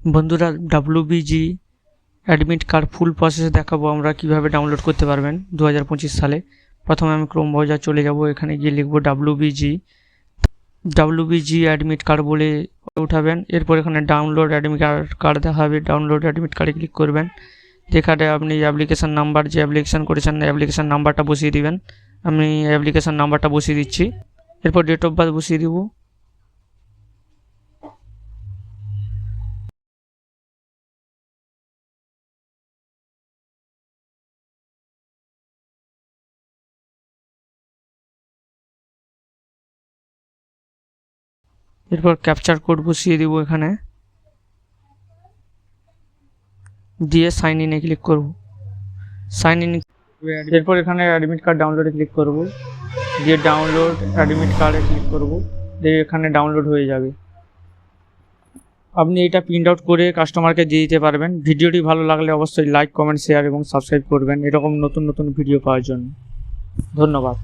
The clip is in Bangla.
বন্ধুরা, WBG admit card full process দেখাবো আমরা কিভাবে ডাউনলোড করতে পারবেন 2025 সালে। প্রথমে আমি ক্রোম ব্রাউজার চলে যাব, এখানে গিয়ে লিখব WBG অ্যাডমিট কার্ড বলে উঠাবেন। এরপর এখানে ডাউনলোড অ্যাডমিট কার্ড দেখাবে, ডাউনলোড অ্যাডমিট কার্ডে ক্লিক করবেন। যেখানে আপনি অ্যাপ্লিকেশান নাম্বার যে অ্যাপ্লিকেশান করেছেন অ্যাপ্লিকেশান নাম্বারটা বসিয়ে দিবেন। আমি অ্যাপ্লিকেশান নাম্বারটা বসিয়ে দিচ্ছি। এরপর ডেট অফ বার্থ বসিয়ে দিব। এরপর ক্যাপচার কোড বসিয়ে দিব এখানে, দিয়ে সাইন ইনে ক্লিক করব। সাইন ইন, এরপর এখানে অ্যাডমিট কার্ড ডাউনলোডে ক্লিক করব, দিয়ে ডাউনলোড অ্যাডমিট কার্ডে ক্লিক করব, দিয়ে এখানে ডাউনলোড হয়ে যাবে। আপনি এটা প্রিন্ট আউট করে কাস্টমারকে দিয়ে দিতে পারবেন। ভিডিওটি ভালো লাগলে অবশ্যই লাইক, কমেন্ট, শেয়ার এবং সাবস্ক্রাইব করবেন এরকম নতুন নতুন ভিডিও পাওয়ার জন্য। ধন্যবাদ।